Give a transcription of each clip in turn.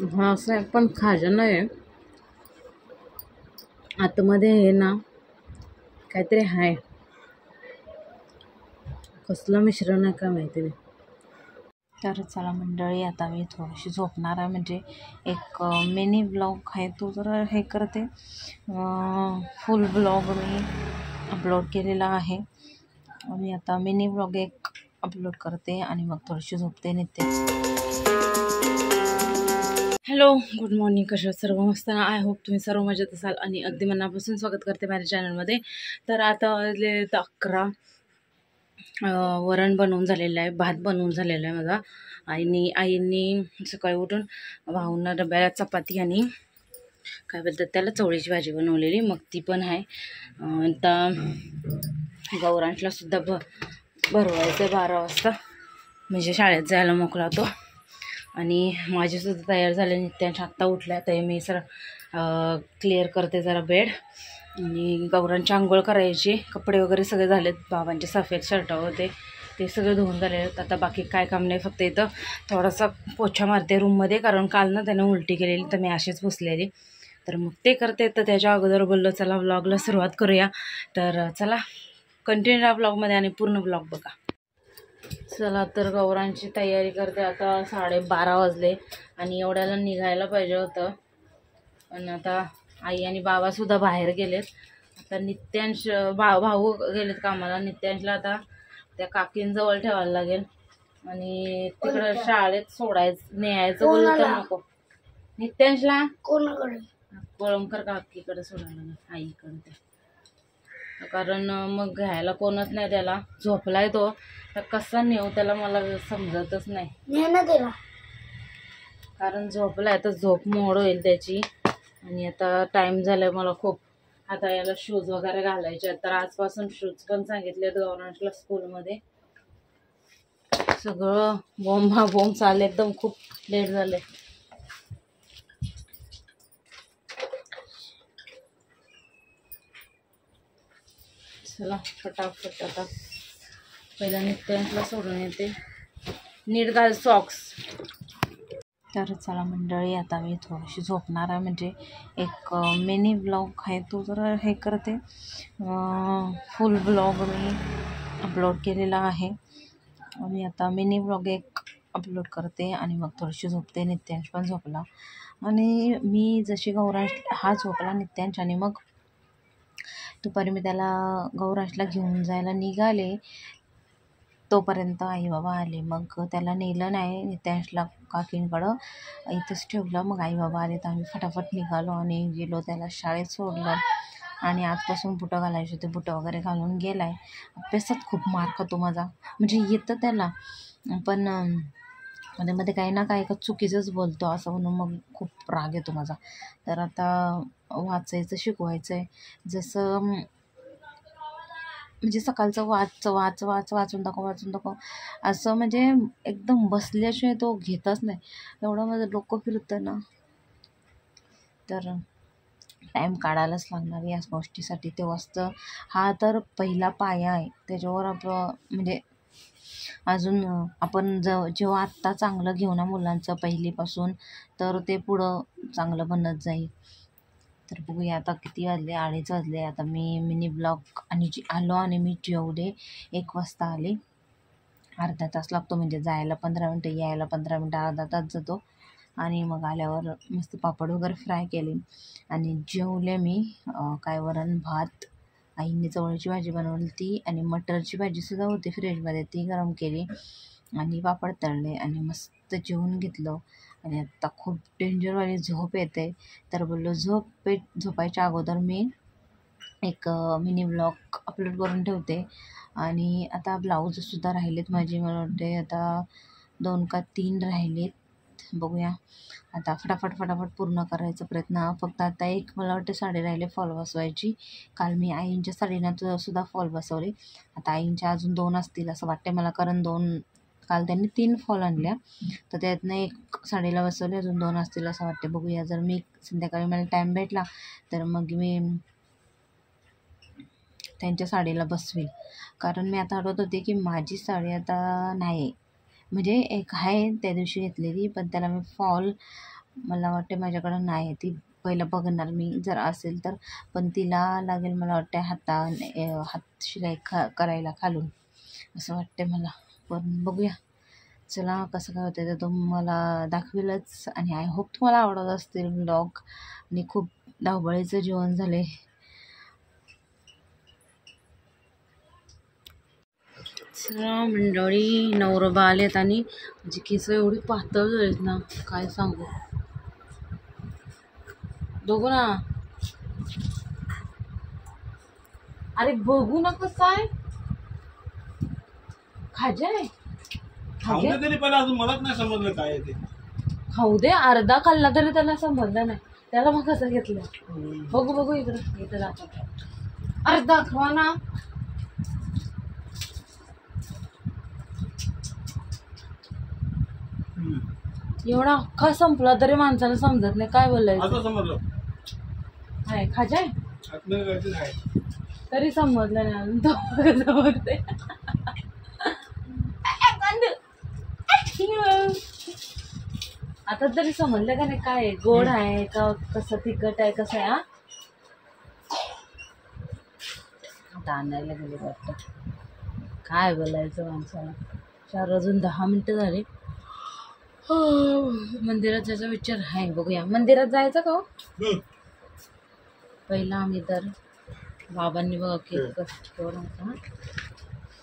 हा असं आहे पण खाजा नाही आहे. आतमध्ये हे ना काहीतरी आहे. कसलं मिश्रण आहे काय माहिती नाही. तर चला मंडळी, आता मी थोडीशी झोपणार आहे. म्हणजे एक मिनी ब्लॉग आहे तो जरा हे करते. फुल ब्लॉग मी अपलोड केलेला आहे. मी आता मिनी ब्लॉग एक अपलोड करते आणि मग थोडीशी झोपते. नित्य हॅलो, गुड मॉर्निंग. कशा सर्व मस्त ना? आय होप तुम्ही सर्व मजेत असाल आणि अगदी मनापासून स्वागत करते माझ्या चॅनलमध्ये. तर आता वाजले 11. वरण बनवून झालेलं आहे, भात बनवून झालेला आहे माझा. आईनी सकाळी उठून भाऊंना डब्याला चपाती आणि काय बोलतात त्याला चवळीची भाजी बनवलेली, मग ती पण आहे. आता गौरांशला सुद्धा भरवायचं 12 वाजता, म्हणजे शाळेत जायला मोकळा तो. आणि माझीसुद्धा तयार झाले. नित्यांच्या आत्ता उठल्या तर मी क्लिअर करते जरा बेड. आणि गौरांची आंघोळ करायची, कपडे वगैरे सगळे झालेत. बाबांचे सफेद शर्ट होते ते सगळे धुवून झाले आहेत. आता बाकी काय काम नाही, फक्त इथं थोडासा पोछा मारते रूममध्ये, कारण काल ना त्यानं उलटी केलेली तर मी अशीच पुसलेली. तर मग ते करते. तर त्याच्या अगोदर बोललं चला व्लॉगला सुरुवात करूया. तर चला कंटिन्यू राहा व्लॉगमध्ये आणि पूर्ण व्लॉग बघा. चला तर गौरांची तयारी करते. आता 12:30 वाजले आणि एवढ्याला निघायला पाहिजे होतं, पण आता आई आणि बाबासुद्धा बाहेर गेलेत. आता नित्यांश भाऊ गेलेत कामाला. नित्यांशला आता त्या काकींजवळ ठेवायला लागेल आणि तिकडं शाळेत न्यायचं बोललं तर नको. नित्यांशला कोणाकडे? कोळंबकर काकीकडे सोडायला लागेल, आईकडे. कारण मग घ्यायला कोणच नाही त्याला. झोपलाय तो, तर कसं नेऊ त्याला मला समजतच नाही. कारण झोपलाय तर झोप मोड होईल त्याची. आणि आता टाइम झालाय मला खूप. आता याला शूज वगैरे घालायचे, तर आजपासून शूज पण सांगितलेत गव्हर्नमेंटला स्कूलमध्ये. सगळं बोंब चालले, एकदम खूप लेट झाले. चला फटाफट आता पहिला नित्यांशला सोडून येते. नीट घाल सॉक्स. तर चला मंडळी, आता मी थोडीशी झोपणार आहे. म्हणजे एक मिनी ब्लॉग आहे तो जरा हे करते. फुल ब्लॉग मी अपलोड केलेला आहे. मी आता मिनी ब्लॉग एक अपलोड करते आणि मग थोडीशी झोपते. नित्यांश पण झोपला आणि मी जशी हा झोपला नित्यांश, आणि मग दुपारी मी त्याला गौरांशला घेऊन जायला निघाले तोपर्यंत आई बाबा आले. मग त्याला नेलं नाही नित्यांशला काकींकडं, इथंच ठेवलं. मग आई बाबा आले तर आम्ही फटाफट निघालो आणि गेलो, त्याला शाळेत सोडलं. आणि आजपासून बुटं घालायचे होते, बुटं वगैरे घालून गेला आहे. अभ्यासात खूप मार खातो माझा, म्हणजे येतं त्याला, पण मध्ये मध्ये काही ना काही चुकीचंच बोलतो असं म्हणून मग खूप राग येतो माझा. तर आता वाचायचं शिकवायचं आहे. जसं म्हणजे सकाळचं वाचून दाखव असं, म्हणजे एकदम बसल्याशिवाय तो घेतच नाही. एवढं माझं डोकं फिरतं ना, तर टाईम काढायलाच लागणार याच गोष्टीसाठी. तेव्हाच हा तर पहिला पाया आहे, त्याच्यावर आपलं म्हणजे अजून आपण जेव्हा आत्ता चांगलं घेऊ ना मुलांचं पहिलीपासून, तर ते पुढं चांगलं बनत जाईल. तर बघूया आता किती वाजले, 2:30 वाजले. आता मी मिनी ब्लॉग आणि आलो आणि मी जेवले. 1 वाजता आले. अर्धा तास लागतो, म्हणजे जायला 15 मिनटं, यायला 15 मिनटं, अर्धा तास जातो. आणि मग आल्यावर मस्त पापड वगैरे फ्राय केले आणि जेवले मी. काय वरण भात, आईने चवळीची भाजी बनवली ती, आणि मटरची भाजीसुद्धा होती फ्रीजमध्ये, ती गरम केली आणि पापड तळले आणि मस्त जेवून घेतलं. आणि आत्ता खूप डेंजरवाली झोप येते, तर बोललो झोपायच्या अगोदर मी एक मिनी ब्लॉग अपलोड करून ठेवते. आणि आता ब्लाऊजसुद्धा राहिलेत माझी, मला वाटते आता 2 का 3 राहिलेत. बघूया आता फटाफट पूर्ण करायचा प्रयत्न. फक्त आता एक मला वाटतं साडी राहिले फॉल बसवायची. काल मी आईंच्या साडीनं सुद्धा फॉल बसवले. आता आईंच्या अजून 2 असतील असं वाटते मला, कारण काल त्यांनी 3 फॉल आणल्या, तर त्यातनं एक साडीला बसवले, अजून 2 असतील असं वाटते. बघूया, जर मी संध्याकाळी मला टाईम भेटला तर मग मी त्यांच्या साडीला बसवेल. कारण मी आता आठवत होते की माझी साडी आता नाही, म्हणजे एक आहे त्या दिवशी घेतलेली, पण त्याला मी फॉल मला वाटते माझ्याकडं नाही, ती पहिलं बघणार मी जर असेल तर. पण तिला लागेल मला वाटते हात शिलाई करायला खालून, असं वाटते मला. पण बघूया चला कसं काय होतं ते तुम्हाला दाखवेलच. आणि आय होप तुम्हाला आवडत असतील ब्लॉग. आणि खूप धावपळीचं जीवन झाले. चला मंडळी, नवरोबा आलेत आणि माझी केस एवढी पातळ झालीत ना, काय सांगू. बघू ना, अरे बघू ना कसं आहे. खाजाय खाऊ दे तरी पहिला, अजून मलाच नाही समजलं काय आहे ते. खाऊ दे, अर्धा खाल्ला तरी त्याला समजलं नाही. त्याला मग कसं घेतलं. बघू इकडं, इथं दाखव. अर्धा खावा ना. एवढा अख्खा संपला तरी माणसाला समजत नाही काय बोलायचं. आता समजलं हाय खाजाय आतमध्ये काहीतरी आहे. तरी समजलं नाही अजून. तो कसं बोलते. आता तरी समजलं का नाही काय आहे, गोड आहे का कसं तिखट आहे कसं आहे. हा आता आणायला गेले वाटतं. काय बोलायचं माणसाला. 4 वाजून 10 मिनिटं झाली. मंदिरात जायचा विचार आहे, बघूया मंदिरात जायचं का हो. पहिला आम्ही तर बाबांनी बघा केक कट होता.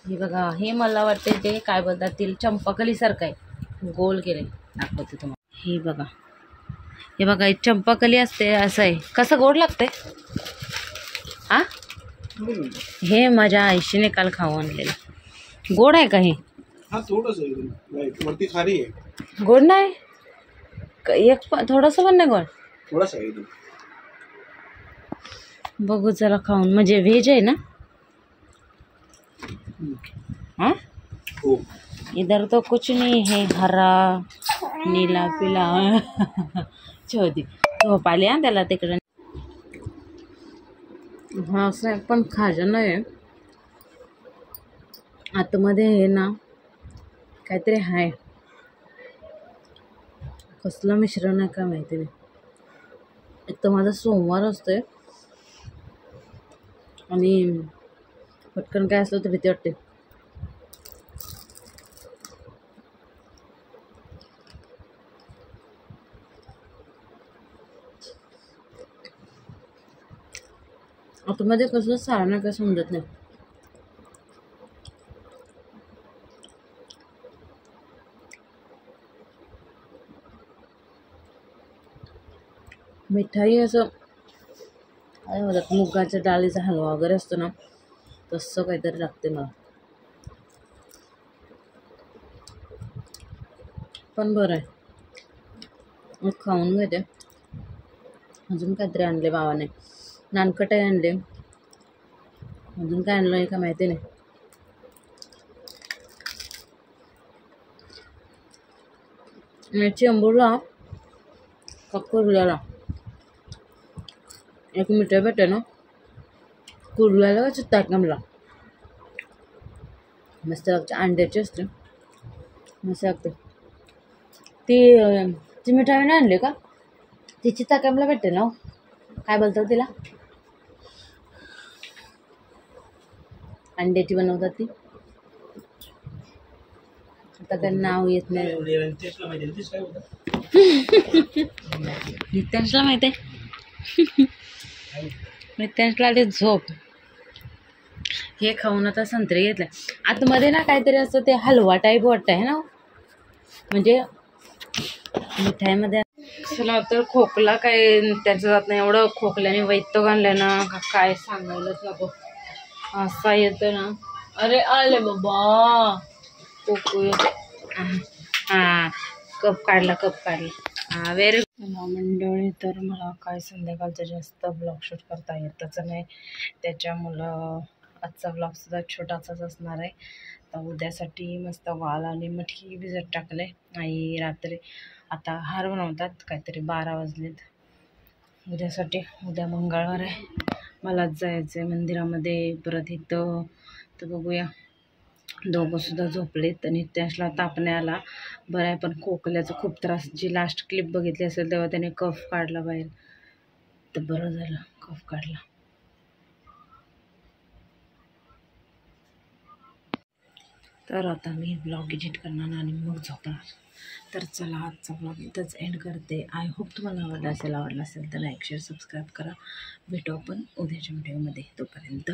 हे बघा, हे मला वाटते ते काय बोलतात ते चंपाकलीसारखं आहे, गोल केले. दाखवते तुम्हाला. हे बघा एक चंपाकली असते असं आहे. कसं गोड लागते. हा हे माझ्या आईशीने काल खाऊ आणलेलं. गोड आहे का हे. हा थोडंसं वरती खारी आहे. गोड नाही एक थोडंसं पण नाही गोड. थोडासा आहे एकदम. बघू चला खाऊन. म्हणजे व्हेज आहे ना. हाँ इधर तो कुछ नहीं है, हरा नीला पिला. छोटी झोप आली हा त्याला तिकडे. हा असं पण खाजा नाही. आतमध्ये हे ना काहीतरी आहे, कसलं मिश्रण आहे काय माहिती नाही. एक तर माझा सोमवार असतोय आणि पटकन काय असलं तर भीती वाटते. आतमध्ये कसलं सारण आहे काय समजत नाही. मिठाई असं काय म्हणतात, मुगाच्या डाळीचा हलवा वगैरे असतो ना, तसं काहीतरी लागते मला. पण बरं आहे. मग खाऊन घेते. अजून काहीतरी आणले बाबाने, नानकटाई आणले. अजून काय आणलं आहे का माहिती नाही. चेंबूरला का कुर्ल्याला एक मिठाई भेटते ना, कुर्ल्याला का चित्ताकमला, मस्त लागते. अंड्याची असते, मस्त लागते. ती मिठाई नाही आणली का. ती चित्ताकमला भेटते ना. काय बोलतात तिला, अंड्याची बनवतात ती. आता काय नाव येत नाही. नित्यांशला माहिती आहे. नित्यांशला ते झोप. हे खाऊन आता संत्री घेतलं. आतमध्ये ना काहीतरी असं ते हलवा टाईप वाटत आहे ना, म्हणजे मिठाईमध्ये. चला तर खोकला काय त्याचं जात नाही. एवढं खोकल्याने वैताग आणलं ना, काय सांगायलाच नको. असा येतो ना. अरे आले बाबा खोकू येतो. हां कप काढला. हां व्हेरी मंडळी. तर मला काय संध्याकाळचं जास्त ब्लॉग शूट करता येतच नाही, त्याच्यामुळं आजचा ब्लॉगसुद्धा छोटासाच असणार आहे. तर उद्यासाठी मस्त वाल आणि मटकी भिजत टाकले. आणि रात्री आता हार बनवतात, काहीतरी 12 वाजलेत उद्यासाठी. उद्या मंगळवार आहे, मलाच जायचं आहे मंदिरामध्ये परत इथं. तर बघूया दोघंसुद्धा झोपलेत आणि त्याला तापणे आला. बरं आहे, पण खोकल्याचा खूप त्रास. जी लास्ट क्लिप बघितली असेल तेव्हा त्याने कफ काढला बाहेर, तर बरं झालं कफ काढला. तर आता मी ब्लॉग एडिट करणार आणि मग झोपणार. तर चला आजचा ब्लॉग इथंच एंड करते. आय होप तुम्हाला आवडला असेल तर लाईक शेअर सबस्क्राईब करा. भेटू आपण उद्याच्या व्हिडिओमध्ये. तोपर्यंत